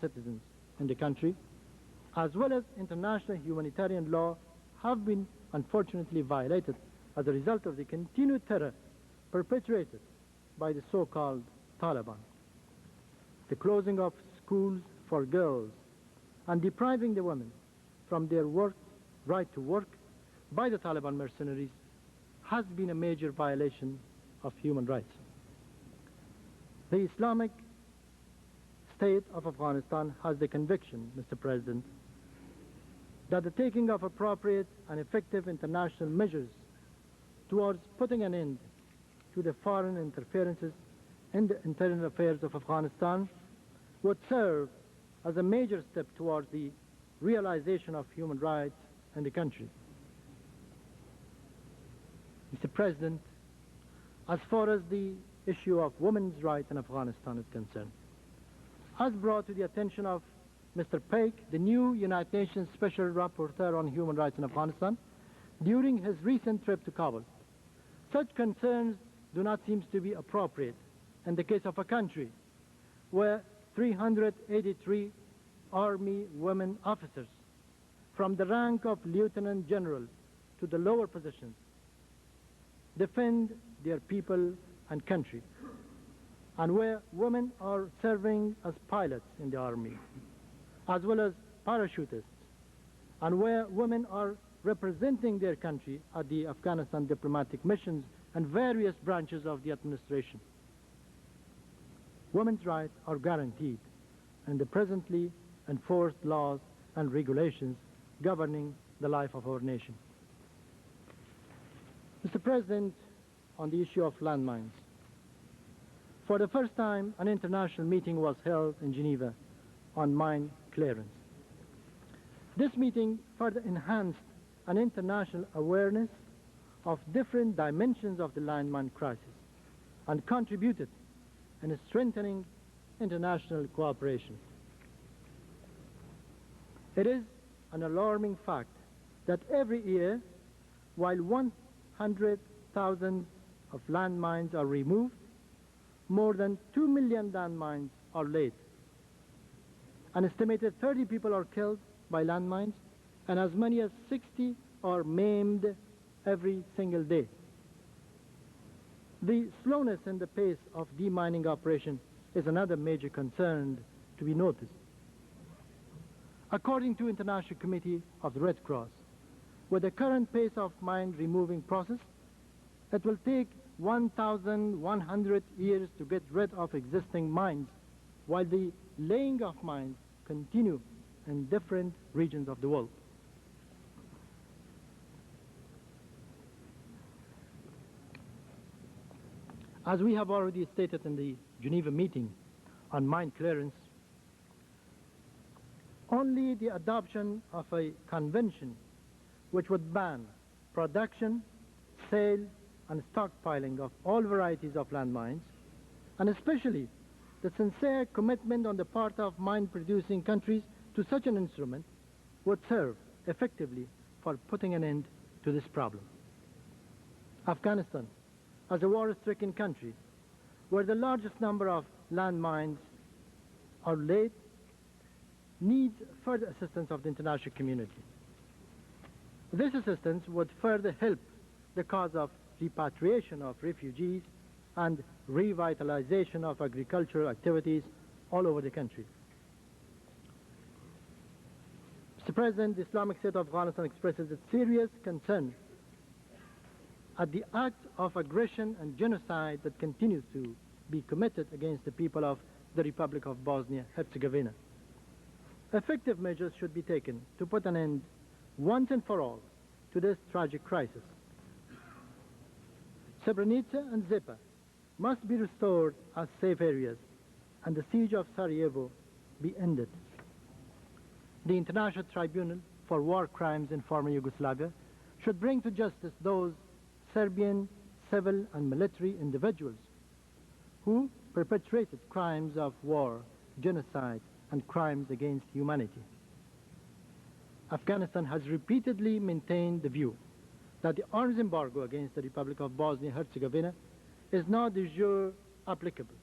citizens in the country, as well as international humanitarian law, have been unfortunately violated as a result of the continued terror perpetrated by the so-called Taliban. The closing of schools for girls and depriving the women from their right to work by the Taliban mercenaries has been a major violation of human rights. The Islamic State of Afghanistan has the conviction, Mr. President, that the taking of appropriate and effective international measures towards putting an end to the foreign interferences in the internal affairs of Afghanistan would serve as a major step towards the realization of human rights in the country. Mr. President, as far as the issue of women's rights in Afghanistan is concerned, as brought to the attention of Mr. Paik, the new United Nations Special Rapporteur on Human Rights in Afghanistan, during his recent trip to Kabul, such concerns do not seem to be appropriate in the case of a country where 383 Army women officers, from the rank of Lieutenant General to the lower positions, defend their people and country, and where women are serving as pilots in the army, as well as parachutists, and where women are representing their country at the Afghanistan diplomatic missions and various branches of the administration. Women's rights are guaranteed in the presently enforced laws and regulations governing the life of our nation. Mr. President, on the issue of landmines, for the first time an international meeting was held in Geneva on mine clearance. This meeting further enhanced an international awareness of different dimensions of the landmine crisis and contributed in strengthening international cooperation. It is an alarming fact that every year, while 100,000 of landmines are removed, more than 2 million landmines are laid. An estimated 30 people are killed by landmines, and as many as 60 are maimed every single day. The slowness in the pace of demining operation is another major concern to be noticed. According to International Committee of the Red Cross, with the current pace of mine removing process, it will take 1,100 years to get rid of existing mines, while the laying of mines continue in different regions of the world. As we have already stated in the Geneva meeting on mine clearance, only the adoption of a convention which would ban production, sale, and stockpiling of all varieties of landmines, and especially the sincere commitment on the part of mine-producing countries to such an instrument, would serve effectively for putting an end to this problem. Afghanistan, as a war-stricken country, where the largest number of landmines are laid, needs further assistance of the international community. This assistance would further help the cause of repatriation of refugees and revitalization of agricultural activities all over the country. Mr. President, the Islamic State of Afghanistan expresses its serious concern at the acts of aggression and genocide that continues to be committed against the people of the Republic of Bosnia-Herzegovina. Effective measures should be taken to put an end once and for all to this tragic crisis. Srebrenica and Zepa must be restored as safe areas, and the siege of Sarajevo be ended. The International Tribunal for War Crimes in former Yugoslavia should bring to justice those Serbian civil and military individuals who perpetrated crimes of war, genocide, and crimes against humanity. Afghanistan has repeatedly maintained the view that the arms embargo against the Republic of Bosnia-Herzegovina is not de jure applicable.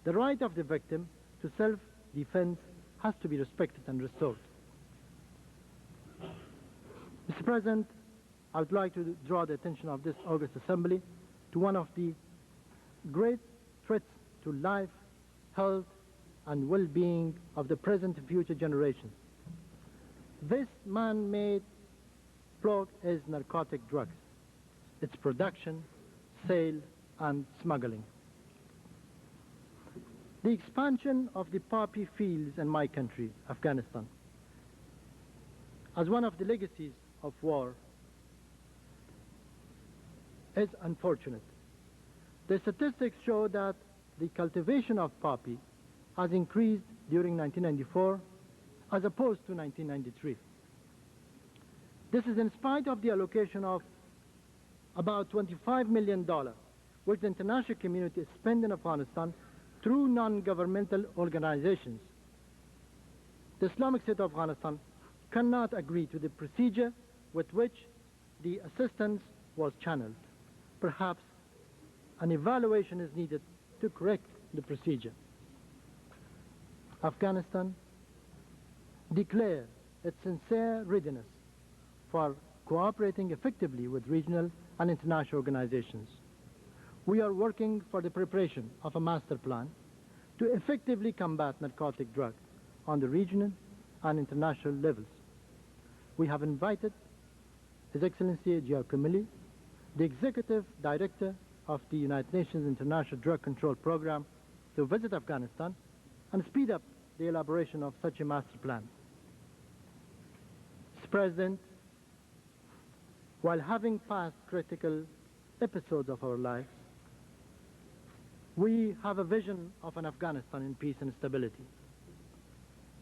The right of the victim to self-defense has to be respected and restored. Mr. President, I would like to draw the attention of this August Assembly to one of the great threats to life, health, and well-being of the present and future generations. This man-made plague is narcotic drugs, its production, sale, and smuggling. The expansion of the poppy fields in my country, Afghanistan, as one of the legacies of war, is unfortunate. The statistics show that the cultivation of poppy has increased during 1994 as opposed to 1993. This is in spite of the allocation of about $25 million, which the international community spent in Afghanistan through non-governmental organizations. The Islamic State of Afghanistan cannot agree to the procedure with which the assistance was channeled. Perhaps an evaluation is needed to correct the procedure. Afghanistan declares its sincere readiness for cooperating effectively with regional and international organizations. We are working for the preparation of a master plan to effectively combat narcotic drugs on the regional and international levels. We have invited His Excellency Giacomelli, the Executive Director of the United Nations International Drug Control Program, to visit Afghanistan and speed up the elaboration of such a master plan. Mr. President, while having passed critical episodes of our lives, we have a vision of an Afghanistan in peace and stability.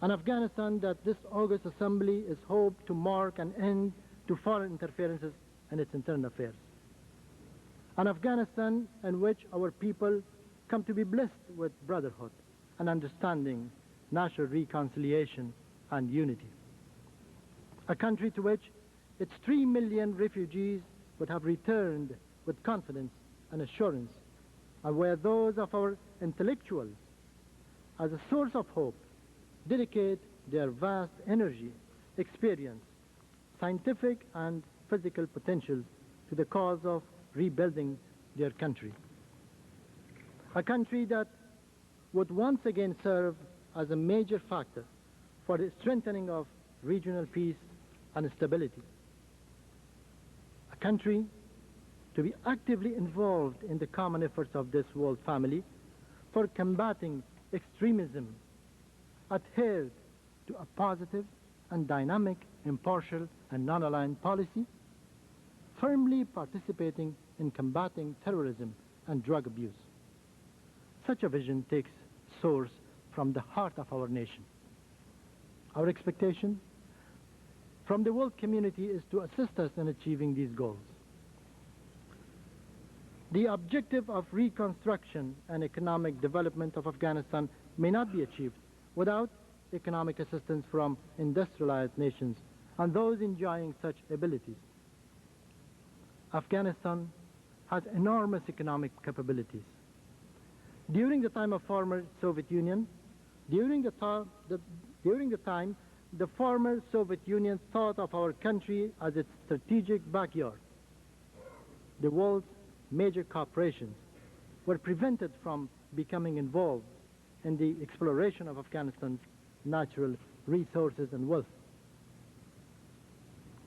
An Afghanistan that this August Assembly is hoped to mark an end to foreign interferences in its internal affairs. An Afghanistan in which our people come to be blessed with brotherhood and understanding, national reconciliation and unity. A country to which its 3 million refugees would have returned with confidence and assurance, and where those of our intellectuals, as a source of hope, dedicate their vast energy, experience, scientific and physical potential to the cause of rebuilding their country. A country that would once again serve as a major factor for the strengthening of regional peace and stability. A country to be actively involved in the common efforts of this world family for combating extremism, adhered to a positive and dynamic, impartial and non-aligned policy, firmly participating in combating terrorism and drug abuse. Such a vision takes source from the heart of our nation. Our expectation from the world community is to assist us in achieving these goals. The objective of reconstruction and economic development of Afghanistan may not be achieved without economic assistance from industrialized nations and those enjoying such abilities. Afghanistan has enormous economic capabilities. During the time of former Soviet Union, during the time the former Soviet Union thought of our country as its strategic backyard. The world's major corporations were prevented from becoming involved in the exploration of Afghanistan's natural resources and wealth.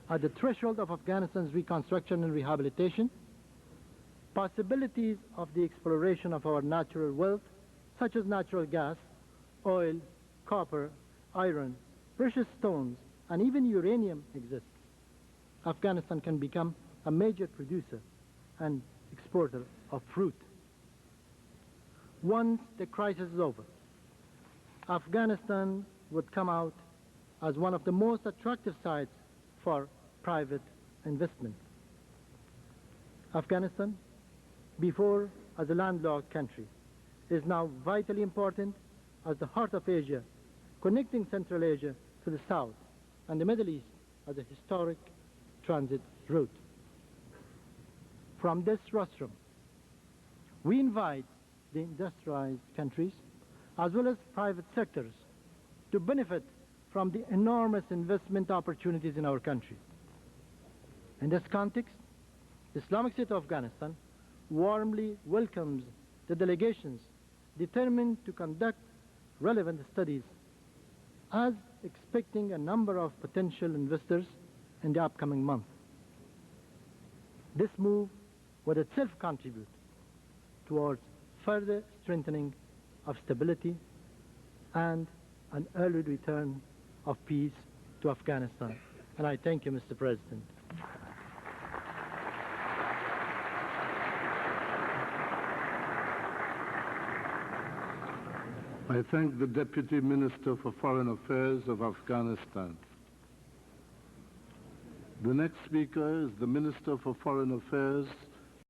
At the threshold of Afghanistan's reconstruction and rehabilitation, possibilities of the exploration of our natural wealth, such as natural gas, oil, copper, iron, precious stones, and even uranium exist. Afghanistan can become a major producer and exporter of fruit. Once the crisis is over, Afghanistan would come out as one of the most attractive sites for private investment. Afghanistan, before as a landlocked country, is now vitally important as the heart of Asia, connecting Central Asia to the south and the Middle East as a historic transit route. From this rostrum, we invite the industrialized countries as well as private sectors to benefit from the enormous investment opportunities in our country. In this context, the Islamic State of Afghanistan warmly welcomes the delegations determined to conduct relevant studies, as expecting a number of potential investors in the upcoming month. This move would itself contribute towards further strengthening of stability and an early return of peace to Afghanistan. And I thank you, Mr. President. I thank the Deputy Minister for Foreign Affairs of Afghanistan. The next speaker is the Minister for Foreign Affairs